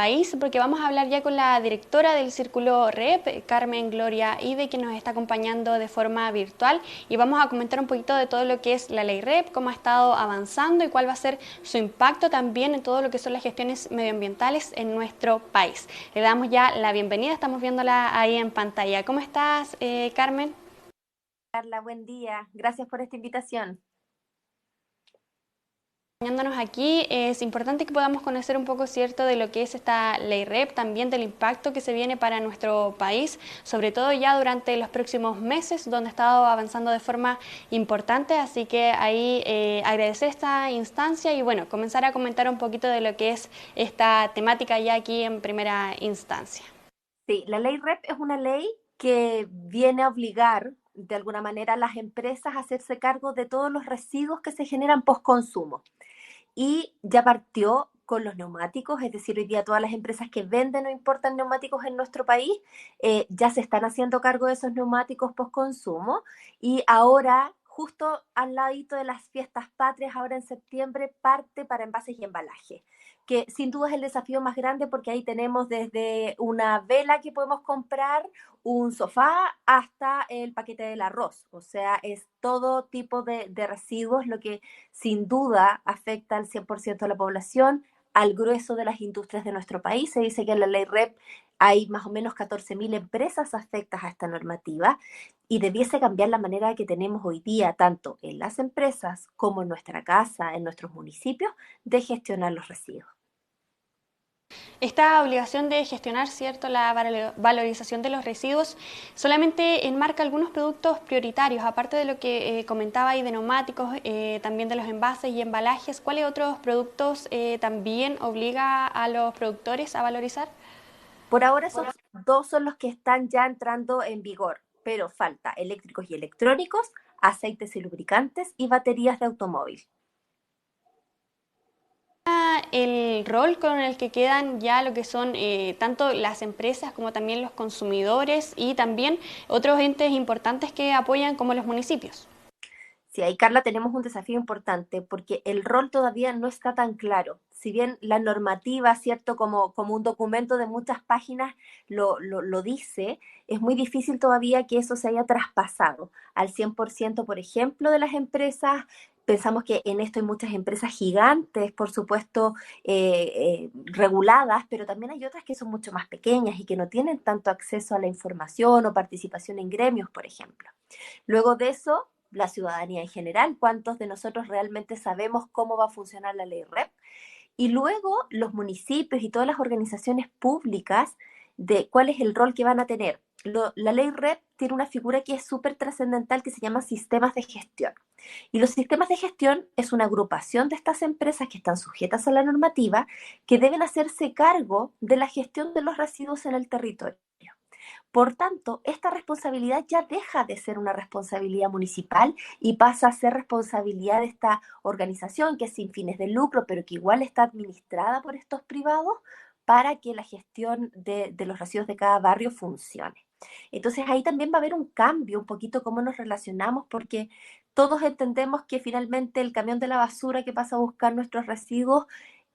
país, porque vamos a hablar ya con la directora del Círculo REP, Carmen Gloria Ide, que nos está acompañando de forma virtual, y vamos a comentar un poquito de todo lo que es la ley REP, cómo ha estado avanzando y cuál va a ser su impacto también en todo lo que son las gestiones medioambientales en nuestro país. Le damos ya la bienvenida, estamos viéndola ahí en pantalla. ¿Cómo estás, Carmen? Carla, buen día. Gracias por esta invitación. Acompañándonos aquí, es importante que podamos conocer un poco, cierto, de lo que es esta ley REP, también del impacto que se viene para nuestro país, sobre todo ya durante los próximos meses, donde ha estado avanzando de forma importante, así que ahí agradecer esta instancia y bueno, comenzar a comentar un poquito de lo que es esta temática ya aquí en primera instancia. Sí, la ley REP es una ley que viene a obligar de alguna manera a las empresas a hacerse cargo de todos los residuos que se generan post consumo. Y ya partió con los neumáticos, es decir, hoy día todas las empresas que venden o importan neumáticos en nuestro país ya se están haciendo cargo de esos neumáticos post consumo y ahora, justo al ladito de las fiestas patrias, ahora en septiembre, parte para envases y embalaje, que sin duda es el desafío más grande porque ahí tenemos desde una vela que podemos comprar, un sofá, hasta el paquete del arroz. O sea, es todo tipo de residuos lo que sin duda afecta al 100% de la población, al grueso de las industrias de nuestro país. Se dice que en la ley REP hay más o menos 14.000 empresas afectas a esta normativa y debiese cambiar la manera que tenemos hoy día, tanto en las empresas como en nuestra casa, en nuestros municipios, de gestionar los residuos. Esta obligación de gestionar, cierto, la valorización de los residuos solamente enmarca algunos productos prioritarios, aparte de lo que comentaba ahí de neumáticos, también de los envases y embalajes. ¿Cuáles otros productos también obliga a los productores a valorizar? Por ahora esos dos son los que están ya entrando en vigor, pero falta eléctricos y electrónicos, aceites y lubricantes y baterías de automóvil. El rol con el que quedan ya lo que son tanto las empresas como también los consumidores y también otros entes importantes que apoyan como los municipios. Sí, ahí, Carla, tenemos un desafío importante porque el rol todavía no está tan claro. Si bien la normativa, ¿cierto? Como un documento de muchas páginas lo dice, es muy difícil todavía que eso se haya traspasado al 100%, por ejemplo, de las empresas. Pensamos que en esto hay muchas empresas gigantes, por supuesto, reguladas, pero también hay otras que son mucho más pequeñas y que no tienen tanto acceso a la información o participación en gremios, por ejemplo. Luego de eso, la ciudadanía en general, cuántos de nosotros realmente sabemos cómo va a funcionar la ley REP, y luego los municipios y todas las organizaciones públicas de cuál es el rol que van a tener. La ley REP tiene una figura que es súper trascendental que se llama sistemas de gestión. Y los sistemas de gestión es una agrupación de estas empresas que están sujetas a la normativa que deben hacerse cargo de la gestión de los residuos en el territorio. Por tanto, esta responsabilidad ya deja de ser una responsabilidad municipal y pasa a ser responsabilidad de esta organización que es sin fines de lucro, pero que igual está administrada por estos privados para que la gestión de los residuos de cada barrio funcione. Entonces ahí también va a haber un cambio, un poquito cómo nos relacionamos, porque todos entendemos que finalmente el camión de la basura que pasa a buscar nuestros residuos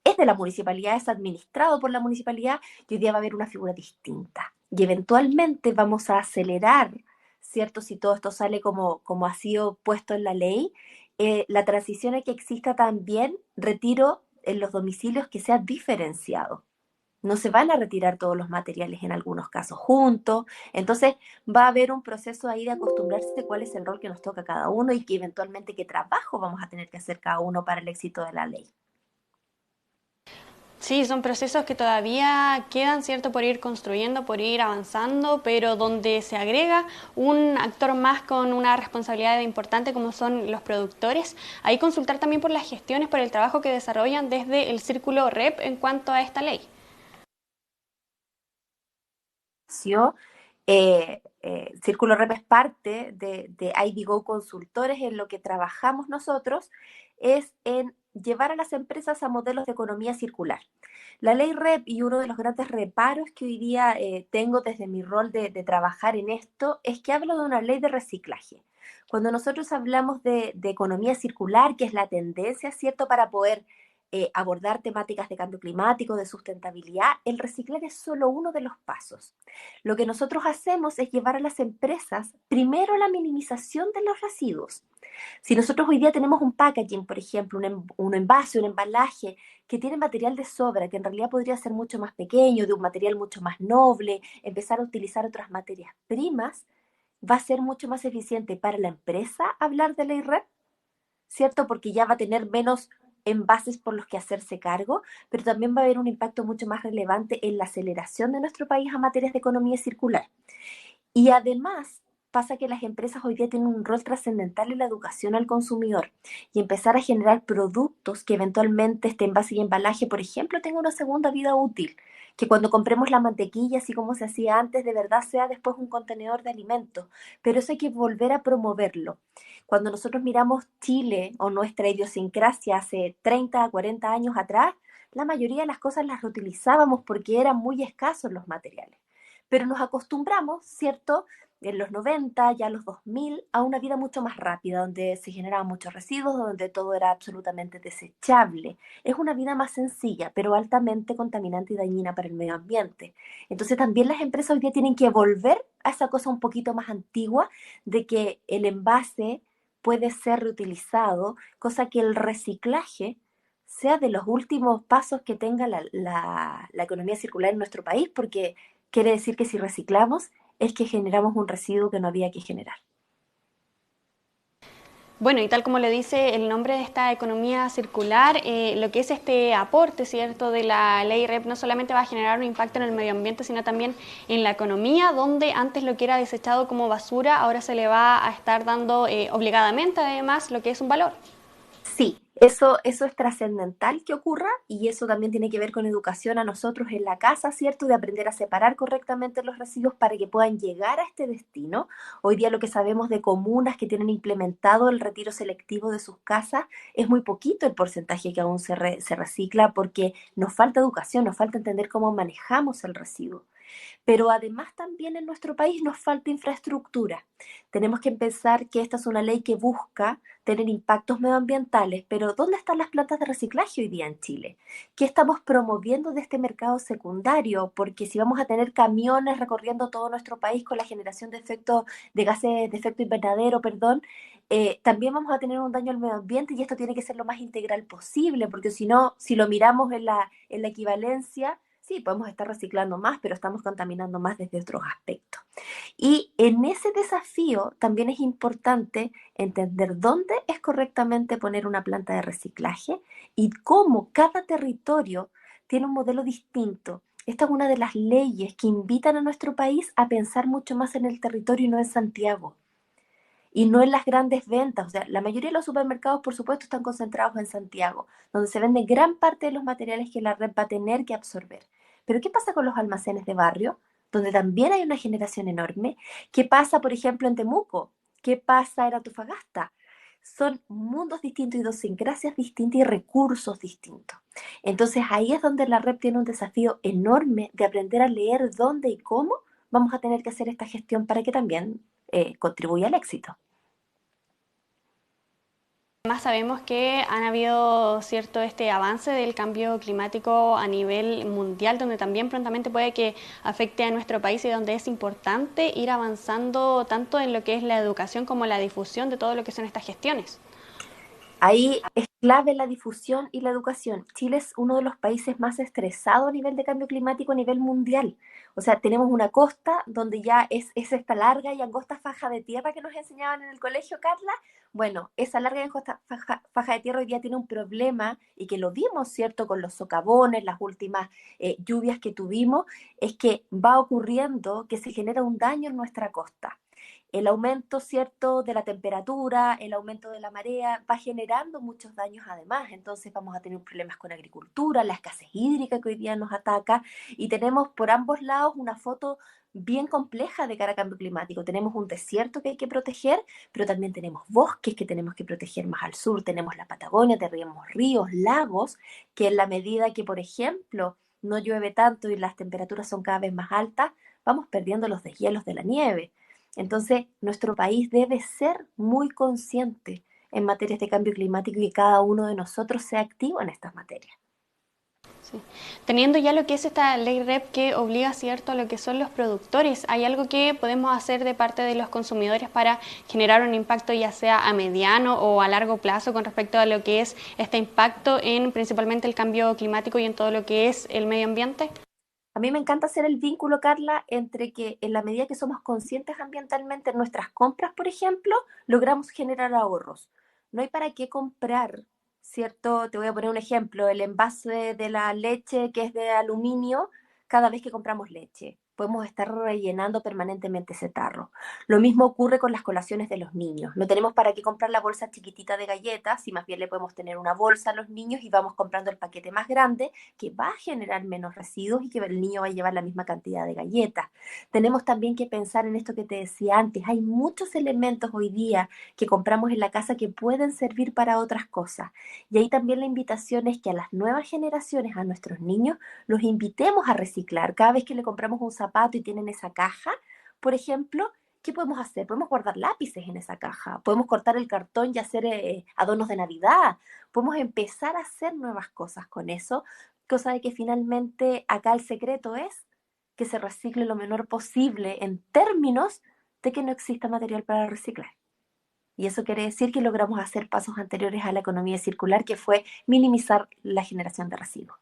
es de la municipalidad, es administrado por la municipalidad y hoy día va a haber una figura distinta. Y eventualmente vamos a acelerar, ¿cierto? Si todo esto sale como ha sido puesto en la ley, la transición a que exista también retiro en los domicilios que sea diferenciado. No se van a retirar todos los materiales en algunos casos juntos. Entonces va a haber un proceso ahí de acostumbrarse de cuál es el rol que nos toca a cada uno y que eventualmente qué trabajo vamos a tener que hacer cada uno para el éxito de la ley. Sí, son procesos que todavía quedan, ¿cierto?, por ir construyendo, por ir avanzando, pero donde se agrega un actor más con una responsabilidad importante como son los productores. Ahí consultar también por las gestiones, por el trabajo que desarrollan desde el Círculo REP en cuanto a esta ley. Círculo REP es parte de IDGO Consultores. En lo que trabajamos nosotros es en llevar a las empresas a modelos de economía circular. La ley REP y uno de los grandes reparos que hoy día tengo desde mi rol de trabajar en esto es que hablo de una ley de reciclaje. Cuando nosotros hablamos de economía circular, que es la tendencia, ¿cierto?, para poder abordar temáticas de cambio climático, de sustentabilidad, el reciclar es solo uno de los pasos. Lo que nosotros hacemos es llevar a las empresas primero a la minimización de los residuos. Si nosotros hoy día tenemos un packaging, por ejemplo, un envase, un embalaje que tiene material de sobra, que en realidad podría ser mucho más pequeño, de un material mucho más noble, empezar a utilizar otras materias primas, va a ser mucho más eficiente para la empresa hablar de la IREP, ¿cierto? Porque ya va a tener menos envases por los que hacerse cargo, pero también va a haber un impacto mucho más relevante en la aceleración de nuestro país a materias de economía circular. Y además pasa que las empresas hoy día tienen un rol trascendental en la educación al consumidor y empezar a generar productos que eventualmente este envase y embalaje, por ejemplo, tenga una segunda vida útil. Que cuando compremos la mantequilla, así como se hacía antes, de verdad sea después un contenedor de alimentos. Pero eso hay que volver a promoverlo. Cuando nosotros miramos Chile o nuestra idiosincrasia hace 30 a 40 años atrás, la mayoría de las cosas las reutilizábamos porque eran muy escasos los materiales. Pero nos acostumbramos, ¿cierto? En los 90, ya los 2000, a una vida mucho más rápida, donde se generaban muchos residuos, donde todo era absolutamente desechable. Es una vida más sencilla, pero altamente contaminante y dañina para el medio ambiente. Entonces también las empresas hoy día tienen que volver a esa cosa un poquito más antigua de que el envase puede ser reutilizado, cosa que el reciclaje sea de los últimos pasos que tenga la economía circular en nuestro país, porque quiere decir que si reciclamos es que generamos un residuo que no había que generar. Bueno, y tal como le dice el nombre de esta economía circular, lo que es este aporte, ¿cierto?, de la ley REP no solamente va a generar un impacto en el medio ambiente, sino también en la economía, donde antes lo que era desechado como basura, ahora se le va a estar dando obligadamente, además, lo que es un valor. Sí, eso es trascendental que ocurra y eso también tiene que ver con educación a nosotros en la casa, ¿cierto? De aprender a separar correctamente los residuos para que puedan llegar a este destino. Hoy día lo que sabemos de comunas que tienen implementado el retiro selectivo de sus casas es muy poquito el porcentaje que aún se recicla porque nos falta educación, nos falta entender cómo manejamos el residuo. Pero además también en nuestro país nos falta infraestructura. Tenemos que pensar que esta es una ley que busca tener impactos medioambientales, pero ¿dónde están las plantas de reciclaje hoy día en Chile? ¿Qué estamos promoviendo de este mercado secundario? Porque si vamos a tener camiones recorriendo todo nuestro país con la generación de gases de efecto invernadero, perdón, también vamos a tener un daño al medio ambiente y esto tiene que ser lo más integral posible, porque si no, si lo miramos en la equivalencia, sí, podemos estar reciclando más, pero estamos contaminando más desde otros aspectos. Y en ese desafío también es importante entender dónde es correctamente poner una planta de reciclaje y cómo cada territorio tiene un modelo distinto. Esta es una de las leyes que invitan a nuestro país a pensar mucho más en el territorio y no en Santiago. Y no en las grandes ventas. O sea, la mayoría de los supermercados, por supuesto, están concentrados en Santiago, donde se vende gran parte de los materiales que la red va a tener que absorber. Pero ¿qué pasa con los almacenes de barrio, donde también hay una generación enorme? ¿Qué pasa, por ejemplo, en Temuco? ¿Qué pasa en Antofagasta? Son mundos distintos, idiosincrasias distintas y recursos distintos. Entonces ahí es donde la red tiene un desafío enorme de aprender a leer dónde y cómo vamos a tener que hacer esta gestión para que también contribuya al éxito. Además sabemos que han habido cierto este avance del cambio climático a nivel mundial, donde también prontamente puede que afecte a nuestro país y donde es importante ir avanzando tanto en lo que es la educación como la difusión de todo lo que son estas gestiones. Ahí es clave la difusión y la educación. Chile es uno de los países más estresados a nivel de cambio climático a nivel mundial. O sea, tenemos una costa donde ya es esta larga y angosta faja de tierra que nos enseñaban en el colegio, Carla. Bueno, esa larga y angosta faja de tierra hoy día tiene un problema y que lo vimos, ¿cierto? Con los socavones, las últimas lluvias que tuvimos, es que va ocurriendo que se genera un daño en nuestra costa. El aumento, ¿cierto?, de la temperatura, el aumento de la marea, va generando muchos daños además. Entonces vamos a tener problemas con agricultura, la escasez hídrica que hoy día nos ataca y tenemos por ambos lados una foto bien compleja de cara a cambio climático. Tenemos un desierto que hay que proteger, pero también tenemos bosques que tenemos que proteger más al sur. Tenemos la Patagonia, tenemos ríos, lagos, que en la medida que, por ejemplo, no llueve tanto y las temperaturas son cada vez más altas, vamos perdiendo los deshielos de la nieve. Entonces, nuestro país debe ser muy consciente en materias de cambio climático y que cada uno de nosotros sea activo en estas materias. Sí. Teniendo ya lo que es esta ley REP que obliga, cierto, a lo que son los productores, ¿hay algo que podemos hacer de parte de los consumidores para generar un impacto ya sea a mediano o a largo plazo con respecto a lo que es este impacto en principalmente el cambio climático y en todo lo que es el medio ambiente? A mí me encanta hacer el vínculo, Carla, entre que en la medida que somos conscientes ambientalmente en nuestras compras, por ejemplo, logramos generar ahorros. No hay para qué comprar, ¿cierto? Te voy a poner un ejemplo, el envase de la leche que es de aluminio cada vez que compramos leche. Podemos estar rellenando permanentemente ese tarro. Lo mismo ocurre con las colaciones de los niños. No tenemos para qué comprar la bolsa chiquitita de galletas, y más bien le podemos tener una bolsa a los niños y vamos comprando el paquete más grande que va a generar menos residuos y que el niño va a llevar la misma cantidad de galletas. Tenemos también que pensar en esto que te decía antes. Hay muchos elementos hoy día que compramos en la casa que pueden servir para otras cosas. Y ahí también la invitación es que a las nuevas generaciones, a nuestros niños, los invitemos a reciclar. Cada vez que le compramos un zapato y tienen esa caja, por ejemplo, ¿qué podemos hacer? Podemos guardar lápices en esa caja, podemos cortar el cartón y hacer adornos de Navidad, podemos empezar a hacer nuevas cosas con eso, cosa de que finalmente acá el secreto es que se recicle lo menor posible en términos de que no exista material para reciclar. Y eso quiere decir que logramos hacer pasos anteriores a la economía circular, que fue minimizar la generación de residuos.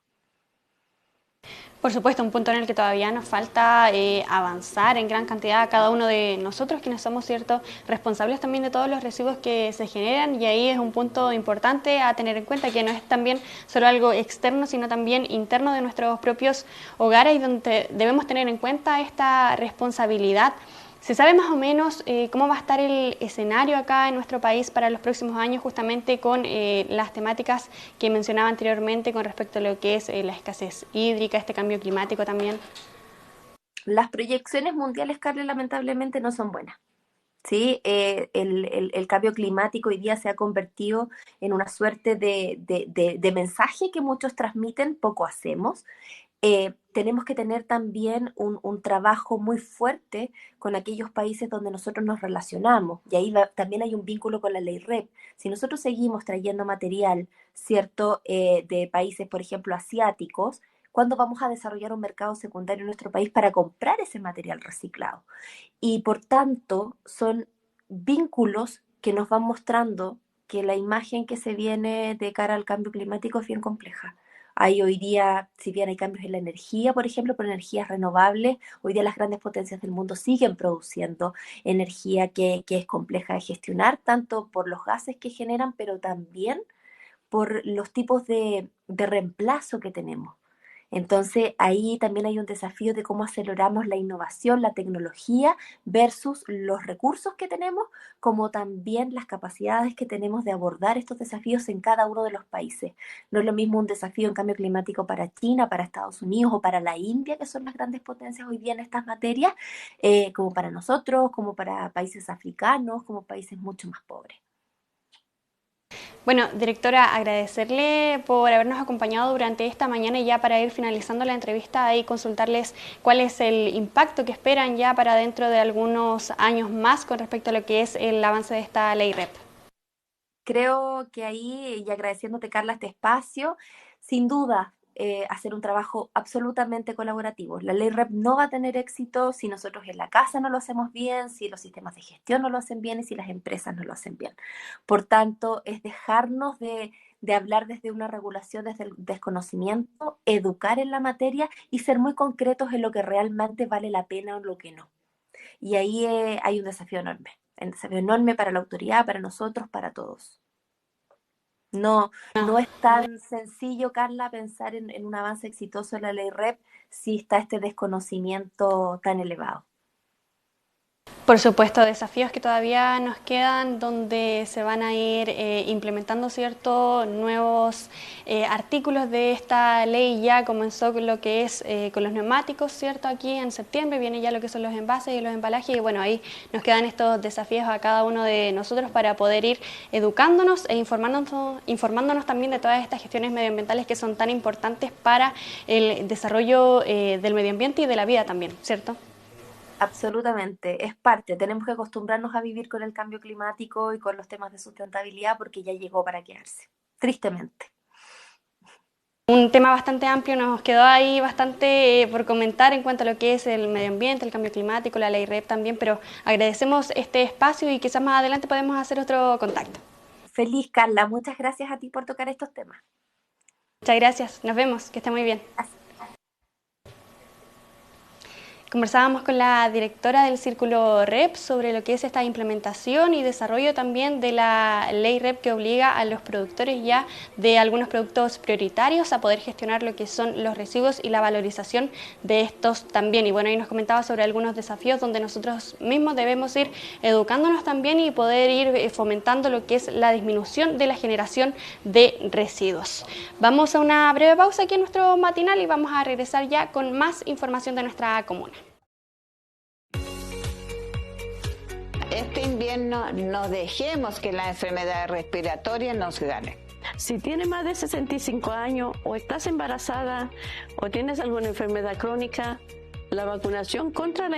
Por supuesto, un punto en el que todavía nos falta avanzar en gran cantidad a cada uno de nosotros, quienes somos, cierto, responsables también de todos los residuos que se generan, y ahí es un punto importante a tener en cuenta, que no es también solo algo externo, sino también interno de nuestros propios hogares, y donde debemos tener en cuenta esta responsabilidad. ¿Se sabe más o menos cómo va a estar el escenario acá en nuestro país para los próximos años, justamente con las temáticas que mencionaba anteriormente con respecto a lo que es la escasez hídrica, este cambio climático también? Las proyecciones mundiales, Carlos, lamentablemente no son buenas. ¿Sí? El cambio climático hoy día se ha convertido en una suerte de mensaje que muchos transmiten, poco hacemos. Tenemos que tener también un trabajo muy fuerte con aquellos países donde nosotros nos relacionamos. Y ahí también hay un vínculo con la ley REP. Si nosotros seguimos trayendo material, ¿cierto?, de países, por ejemplo, asiáticos, ¿cuándo vamos a desarrollar un mercado secundario en nuestro país para comprar ese material reciclado? Y por tanto, son vínculos que nos van mostrando que la imagen que se viene de cara al cambio climático es bien compleja. Hay hoy día, si bien hay cambios en la energía, por ejemplo, por energías renovables, hoy día las grandes potencias del mundo siguen produciendo energía que es compleja de gestionar, tanto por los gases que generan, pero también por los tipos de reemplazo que tenemos. Entonces, ahí también hay un desafío de cómo aceleramos la innovación, la tecnología versus los recursos que tenemos, como también las capacidades que tenemos de abordar estos desafíos en cada uno de los países. No es lo mismo un desafío en cambio climático para China, para Estados Unidos o para la India, que son las grandes potencias hoy día en estas materias, como para nosotros, como para países africanos, como países mucho más pobres. Bueno, directora, agradecerle por habernos acompañado durante esta mañana, y ya para ir finalizando la entrevista y consultarles cuál es el impacto que esperan ya para dentro de algunos años más con respecto a lo que es el avance de esta ley REP. Creo que ahí, y agradeciéndote, Carla, este espacio, sin duda, hacer un trabajo absolutamente colaborativo. La ley REP no va a tener éxito si nosotros en la casa no lo hacemos bien, si los sistemas de gestión no lo hacen bien y si las empresas no lo hacen bien. Por tanto, es dejarnos de hablar desde una regulación, desde el desconocimiento, educar en la materia y ser muy concretos en lo que realmente vale la pena o en lo que no. Y ahí hay un desafío enorme para la autoridad, para nosotros, para todos. No, no es tan sencillo, Carla, pensar en un avance exitoso en la ley REP si está este desconocimiento tan elevado. Por supuesto, desafíos que todavía nos quedan, donde se van a ir implementando ciertos nuevos artículos de esta ley. Ya comenzó con lo que es con los neumáticos, ¿cierto? Aquí en septiembre viene ya lo que son los envases y los embalajes, y bueno, ahí nos quedan estos desafíos a cada uno de nosotros para poder ir educándonos e informándonos también de todas estas gestiones medioambientales que son tan importantes para el desarrollo del medio ambiente y de la vida también, ¿cierto? Absolutamente, es parte. Tenemos que acostumbrarnos a vivir con el cambio climático y con los temas de sustentabilidad porque ya llegó para quedarse, tristemente. Un tema bastante amplio, nos quedó ahí bastante por comentar en cuanto a lo que es el medio ambiente, el cambio climático, la ley REP también, pero agradecemos este espacio y quizás más adelante podemos hacer otro contacto. Feliz, Carla. Muchas gracias a ti por tocar estos temas. Muchas gracias, nos vemos, que esté muy bien. Gracias. Conversábamos con la directora del Círculo REP sobre lo que es esta implementación y desarrollo también de la ley REP que obliga a los productores ya de algunos productos prioritarios a poder gestionar lo que son los residuos y la valorización de estos también. Y bueno, ahí nos comentaba sobre algunos desafíos donde nosotros mismos debemos ir educándonos también y poder ir fomentando lo que es la disminución de la generación de residuos. Vamos a una breve pausa aquí en nuestro matinal y vamos a regresar ya con más información de nuestra comuna. Este invierno no dejemos que la enfermedad respiratoria nos gane. Si tienes más de 65 años o estás embarazada o tienes alguna enfermedad crónica, la vacunación contra la